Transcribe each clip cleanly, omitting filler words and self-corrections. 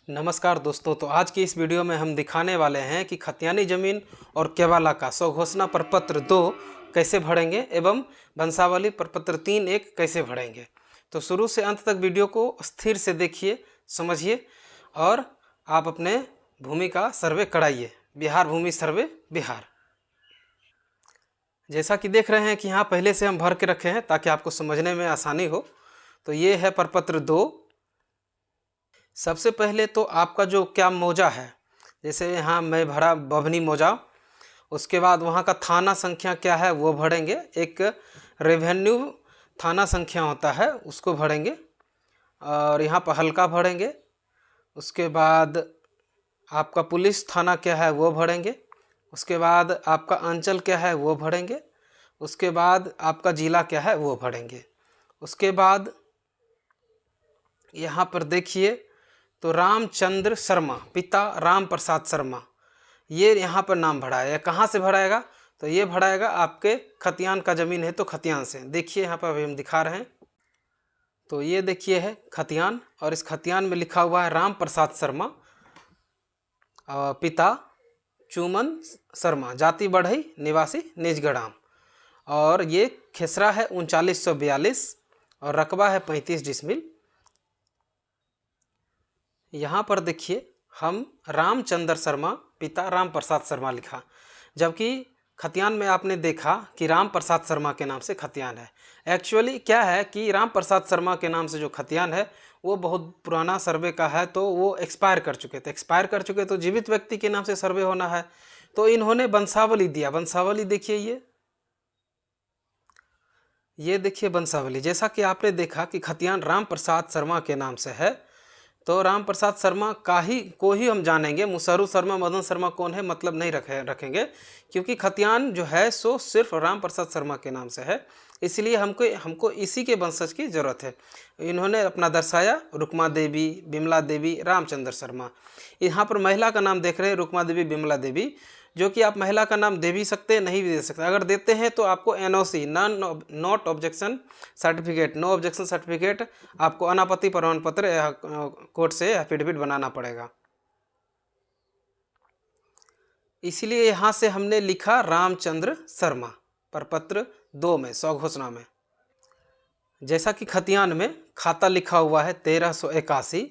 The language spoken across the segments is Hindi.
नमस्कार दोस्तों। तो आज की इस वीडियो में हम दिखाने वाले हैं कि खतियानी ज़मीन और केवाला का स्वघोषणा प्रपत्र 2 कैसे भरेंगे एवं वंशावली प्रपत्र 3(1) कैसे भरेंगे। तो शुरू से अंत तक वीडियो को स्थिर से देखिए, समझिए और आप अपने भूमि का सर्वे कराइए। बिहार भूमि सर्वे बिहार। जैसा कि देख रहे हैं कि यहाँ पहले से हम भर के रखे हैं ताकि आपको समझने में आसानी हो। तो ये है प्रपत्र 2। सबसे पहले तो आपका जो क्या मौजा है, जैसे यहाँ मैं भरा बभनी मौजा, उसके बाद वहाँ का थाना संख्या क्या है वो भरेंगे। एक रेवेन्यू थाना संख्या होता है उसको भरेंगे और यहाँ पर हल्का भरेंगे। उसके बाद आपका पुलिस थाना क्या है वो भरेंगे। उसके बाद आपका अंचल क्या है वो भरेंगे। उसके बाद आपका ज़िला क्या है वो भरेंगे। उसके बाद यहाँ पर देखिए तो रामचंद्र शर्मा, पिता राम प्रसाद शर्मा, ये यहाँ पर नाम भराया। कहाँ से भराएगा? तो ये भराएगा आपके खतियान का ज़मीन है तो खतियान से। देखिए यहाँ पर अभी हम दिखा रहे हैं। तो ये देखिए है खतियान और इस खतियान में लिखा हुआ है राम प्रसाद शर्मा, पिता चुमन शर्मा, जाति बढ़ई, निवासी निजगढ़ाम, और ये खेसरा है 3942 और रकबा है 35 डिसमिल। यहाँ पर देखिए हम रामचंद्र शर्मा, पिता राम प्रसाद शर्मा लिखा, जबकि खतियान में आपने देखा कि राम प्रसाद शर्मा के नाम से खतियान है। एक्चुअली क्या है कि राम प्रसाद शर्मा के नाम से जो खतियान है वो बहुत पुराना सर्वे का है, तो वो एक्सपायर कर चुके तो जीवित व्यक्ति के नाम से सर्वे होना है। तो इन्होंने वंशावली दिया। वंशावली देखिए, ये देखिए वंशावली। जैसा कि आपने देखा कि खतियान राम प्रसाद शर्मा के नाम से है, तो राम प्रसाद शर्मा को ही हम जानेंगे। मुसरू शर्मा, मदन शर्मा कौन है मतलब नहीं रखेंगे, क्योंकि खतियान जो है सो सिर्फ राम प्रसाद शर्मा के नाम से है, इसलिए हमको इसी के वंशज की ज़रूरत है। इन्होंने अपना दर्शाया रुक्मा देवी, बिमला देवी, रामचंद्र शर्मा। यहाँ पर महिला का नाम देख रहे हैं रुक्मा देवी, बिमला देवी, जो कि आप महिला का नाम दे भी सकते हैं, नहीं भी दे सकते। अगर देते हैं तो आपको NOC, not objection certificate, no objection certificate, आपको अनापत्ति प्रमाण पत्र कोर्ट से एफिडेविट बनाना पड़ेगा। इसलिए यहाँ से हमने लिखा रामचंद्र शर्मा प्रपत्र 2 में, स्वघोषणा में। जैसा कि खतियान में खाता लिखा हुआ है 1381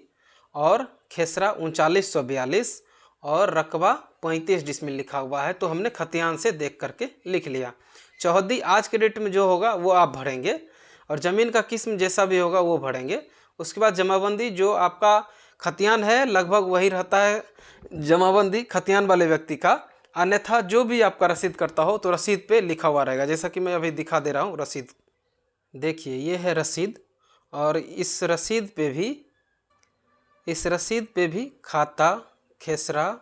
और खेसरा 3942 और रकबा 35 डिसमिल लिखा हुआ है, तो हमने खतियान से देख करके लिख लिया। चौहद्दी आज के डेट में जो होगा वो आप भरेंगे और ज़मीन का किस्म जैसा भी होगा वो भरेंगे। उसके बाद जमाबंदी जो आपका खतियान है लगभग वही रहता है जमाबंदी खतियान वाले व्यक्ति का, अन्यथा जो भी आपका रसीद करता हो तो रसीद पे लिखा हुआ रहेगा। जैसा कि मैं अभी दिखा दे रहा हूँ रसीद। देखिए ये है रसीद और इस रसीद पे भी खाता, खेसरा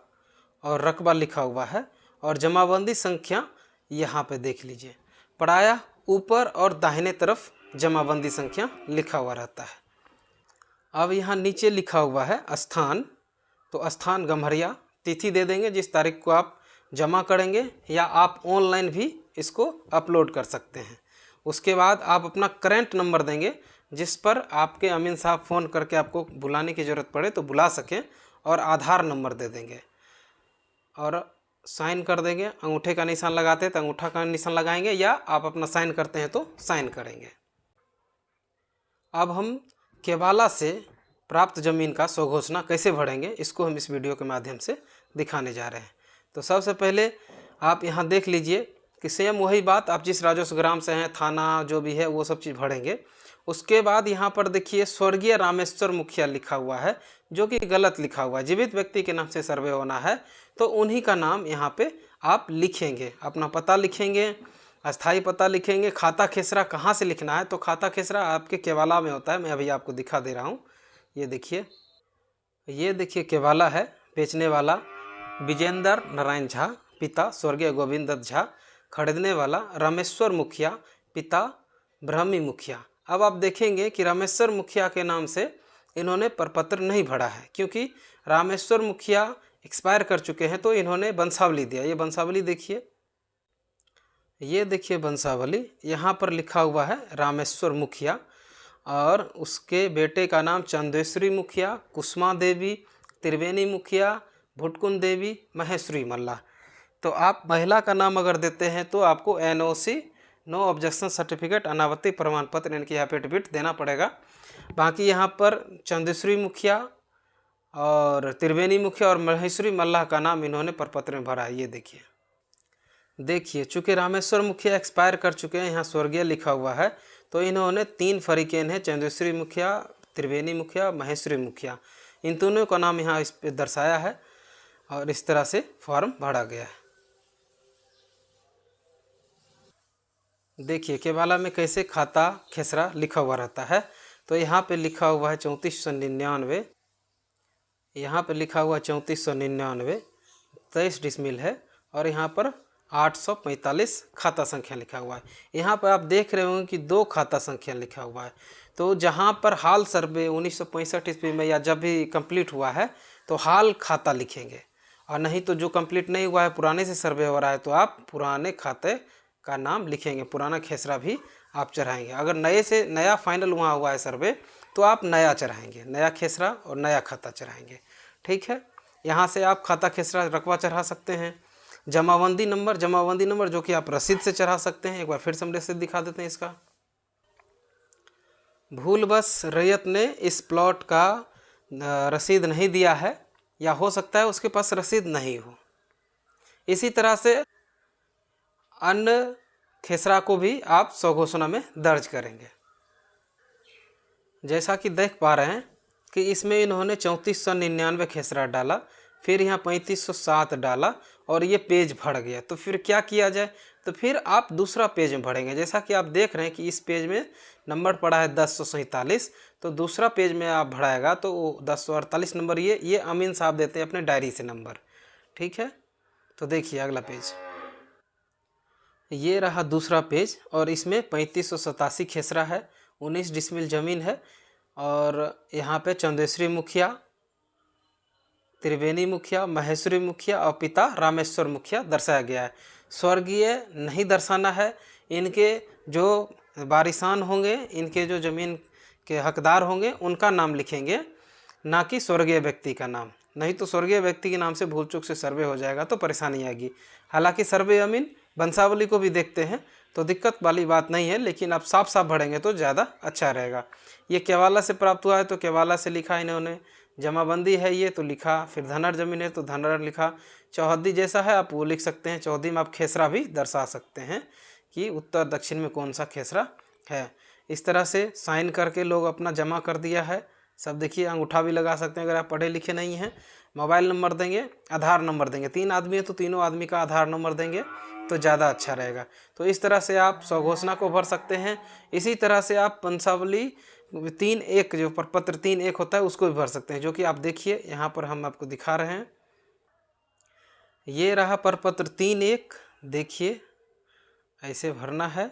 और रकबा लिखा हुआ है और जमाबंदी संख्या यहाँ पे देख लीजिए, प्रायः ऊपर और दाहिने तरफ जमाबंदी संख्या लिखा हुआ रहता है। अब यहाँ नीचे लिखा हुआ है स्थान, तो स्थान गम्हरिया, तिथि दे देंगे जिस तारीख को आप जमा करेंगे, या आप ऑनलाइन भी इसको अपलोड कर सकते हैं। उसके बाद आप अपना करंट नंबर देंगे जिस पर आपके अमीन साहब फ़ोन करके आपको बुलाने की ज़रूरत पड़े तो बुला सकें, और आधार नंबर दे देंगे और साइन कर देंगे। अंगूठे का निशान लगाते हैं तो अंगूठा का निशान लगाएंगे, या आप अपना साइन करते हैं तो साइन करेंगे। अब हम केवाला से प्राप्त ज़मीन का स्वघोषणा कैसे भरेंगे, इसको हम इस वीडियो के माध्यम से दिखाने जा रहे हैं। तो सबसे पहले आप यहाँ देख लीजिए कि सेम वही बात, आप जिस राजस्व ग्राम से हैं, थाना जो भी है वो सब चीज़ भरेंगे। उसके बाद यहाँ पर देखिए स्वर्गीय रामेश्वर मुखिया लिखा हुआ है, जो कि गलत लिखा हुआ है। जीवित व्यक्ति के नाम से सर्वे होना है तो उन्हीं का नाम यहाँ पे आप लिखेंगे, अपना पता लिखेंगे, अस्थाई पता लिखेंगे। खाता खेसरा कहाँ से लिखना है? तो खाता खेसरा आपके केवाला में होता है। मैं अभी आपको दिखा दे रहा हूँ। ये देखिए केवाला है। बेचने वाला विजेंद्र नारायण झा, पिता स्वर्गीय गोविंद दत्त झा। खरीदने वाला रामेश्वर मुखिया, पिता ब्रह्मी मुखिया। अब आप देखेंगे कि रामेश्वर मुखिया के नाम से इन्होंने प्रपत्र नहीं भरा है, क्योंकि रामेश्वर मुखिया एक्सपायर कर चुके हैं, तो इन्होंने वंशावली दिया। ये वंशावली देखिए, ये देखिए वंशावली, यहाँ पर लिखा हुआ है रामेश्वर मुखिया और उसके बेटे का नाम चंदेश्वरी मुखिया, कुसुमा देवी, त्रिवेणी मुखिया, भुटकुन देवी, महेश्वरी मल्ला। तो आप महिला का नाम अगर देते हैं तो आपको NOC, नो ऑब्जेक्शन सर्टिफिकेट, अनावत्ति प्रमाण पत्र यानी कि एफिडेविट देना पड़ेगा। बाकी यहाँ पर चंदेश्वरी मुखिया और त्रिवेणी मुखिया और महेश्वरी मल्लाह का नाम इन्होंने प्रपत्र में भरा है। ये देखिए चूँकि रामेश्वर मुखिया एक्सपायर कर चुके हैं, यहाँ स्वर्गीय लिखा हुआ है, तो इन्होंने 3 फरीकेन है, चंदेश्वरी मुखिया, त्रिवेणी मुखिया, महेश्वरी मुखिया, इन तीनों का नाम यहाँ इस पे दर्शाया है और इस तरह से फॉर्म भरा गया है। देखिए केवाला में कैसे खाता खेसरा लिखा हुआ रहता है। तो यहाँ पे लिखा हुआ है 3499, यहाँ पे लिखा हुआ 3499, 23 डिसमिल है और यहाँ पर 845 खाता संख्या लिखा हुआ है। यहाँ पर आप देख रहे होंगे कि 2 खाता संख्या लिखा हुआ है। तो जहाँ पर हाल सर्वे 1965 ईस्वी में या जब भी कंप्लीट हुआ है तो हाल खाता लिखेंगे, और नहीं तो जो कंप्लीट नहीं हुआ है पुराने से सर्वे हो रहा है तो आप पुराने खाते का नाम लिखेंगे, पुराना खेसरा भी आप चढ़ाएंगे। अगर नए से नया फाइनल वहाँ हुआ है सर्वे तो आप नया चढ़ाएंगे, नया खेसरा और नया खाता चढ़ाएंगे। ठीक है, यहाँ से आप खाता खेसरा रकबा चढ़ा सकते हैं। जमाबंदी नंबर जो कि आप रसीद से चढ़ा सकते हैं। एक बार फिर से हम रसीद दिखा देते हैं इसका। भूलवश रैयत ने इस प्लॉट का रसीद नहीं दिया है, या हो सकता है उसके पास रसीद नहीं हो। इसी तरह से अन्य खेसरा को भी आप स्वघोषणा में दर्ज करेंगे। जैसा कि देख पा रहे हैं कि इसमें इन्होंने 3499 खेसरा डाला, फिर यहाँ 3507 डाला और ये पेज भर गया। तो फिर क्या किया जाए, तो फिर आप दूसरा पेज में भरेंगे। जैसा कि आप देख रहे हैं कि इस पेज में नंबर पड़ा है 1047, तो दूसरा पेज में आप भराएगा तो 1048 नंबर ये अमीन साहब देते हैं अपने डायरी से नंबर। ठीक है, तो देखिए अगला पेज, ये रहा दूसरा पेज और इसमें 3587 खेसरा है, 19 डिसमिल ज़मीन है और यहाँ पे चंदेश्वरी मुखिया, त्रिवेणी मुखिया, महेश्वरी मुखिया और पिता रामेश्वर मुखिया दर्शाया गया है। स्वर्गीय नहीं दर्शाना है। इनके जो वारिसान होंगे, इनके जो ज़मीन के हकदार होंगे उनका नाम लिखेंगे, ना कि स्वर्गीय व्यक्ति का नाम। नहीं तो स्वर्गीय व्यक्ति के नाम से भूल चूक से सर्वे हो जाएगा तो परेशानी आएगी। हालांकि सर्वे अमीन वंशावली को भी देखते हैं तो दिक्कत वाली बात नहीं है, लेकिन आप साफ साफ भरेंगे तो ज़्यादा अच्छा रहेगा। ये केवाला से प्राप्त हुआ है तो केवाला से लिखा इन्होंने, जमाबंदी है ये तो लिखा, फिर धनर जमीन है तो धनर लिखा, चौहद्दी जैसा है आप वो लिख सकते हैं। चौहद्दी में आप खेसरा भी दर्शा सकते हैं कि उत्तर दक्षिण में कौन सा खेसरा है। इस तरह से साइन करके लोग अपना जमा कर दिया है। सब देखिए, अंगूठा भी लगा सकते हैं अगर आप पढ़े लिखे नहीं हैं। मोबाइल नंबर देंगे, आधार नंबर देंगे, 3 आदमी है तो तीनों आदमी का आधार नंबर देंगे तो ज़्यादा अच्छा रहेगा। तो इस तरह से आप स्वघोषणा को भर सकते हैं। इसी तरह से आप वंशावली 3-1 जो प्रपत्र 3-1 होता है उसको भी भर सकते हैं, जो कि आप देखिए यहाँ पर हम आपको दिखा रहे हैं। ये रहा प्रपत्र 3-1, देखिए ऐसे भरना है।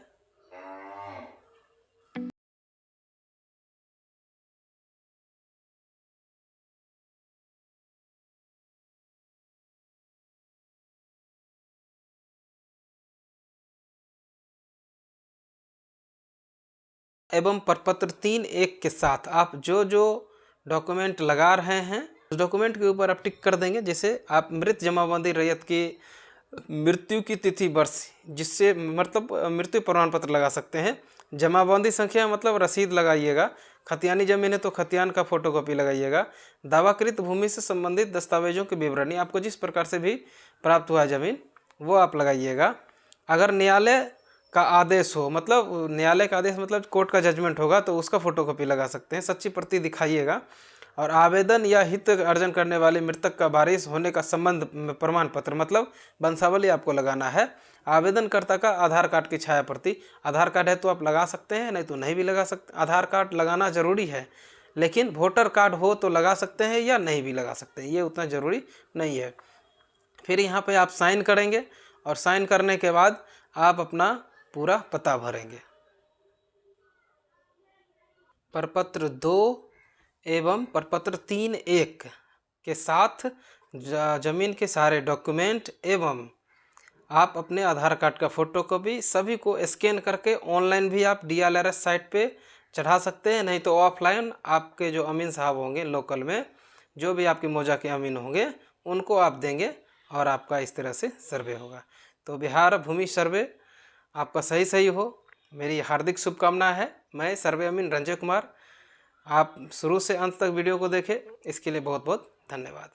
एवं प्रपत्र 3-1 के साथ आप जो जो डॉक्यूमेंट लगा रहे हैं उस डॉक्यूमेंट के ऊपर आप टिक कर देंगे। जैसे आप मृत जमाबंदी रैयत की मृत्यु की तिथि वर्ष, जिससे मतलब मृत्यु प्रमाण पत्र लगा सकते हैं। जमाबंदी संख्या मतलब रसीद लगाइएगा। खतियानी जमीन है तो खतियान का फोटोकॉपी लगाइएगा। दावाकृत भूमि से संबंधित दस्तावेजों की विवरणी आपको जिस प्रकार से भी प्राप्त हुआ ज़मीन वो आप लगाइएगा। अगर न्यायालय का आदेश हो, मतलब न्यायालय का आदेश मतलब कोर्ट का जजमेंट होगा तो उसका फोटोकॉपी लगा सकते हैं। सच्ची प्रति दिखाइएगा। और आवेदन या हित अर्जन करने वाले मृतक का वारिस होने का संबंध प्रमाण पत्र मतलब वंशावली आपको लगाना है। आवेदनकर्ता का आधार कार्ड की छाया प्रति, आधार कार्ड है तो आप लगा सकते हैं, नहीं तो नहीं भी लगा सकते। आधार कार्ड लगाना जरूरी है, लेकिन वोटर कार्ड हो तो लगा सकते हैं या नहीं भी लगा सकते हैं, ये उतना ज़रूरी नहीं है। फिर यहाँ पे आप साइन करेंगे और साइन करने के बाद आप अपना पूरा पता भरेंगे। प्रपत्र 2 एवं प्रपत्र 3-1 के साथ जमीन के सारे डॉक्यूमेंट एवं आप अपने आधार कार्ड का फोटोकॉपी सभी को स्कैन करके ऑनलाइन भी आप DLRS साइट पे चढ़ा सकते हैं, नहीं तो ऑफलाइन आपके जो अमीन साहब होंगे लोकल में जो भी आपके मौजा के अमीन होंगे उनको आप देंगे और आपका इस तरह से सर्वे होगा। तो बिहार भूमि सर्वे आपका सही हो, मेरी हार्दिक शुभकामना है। मैं सर्वे अमीन रंजय कुमार। आप शुरू से अंत तक वीडियो को देखें, इसके लिए बहुत बहुत धन्यवाद।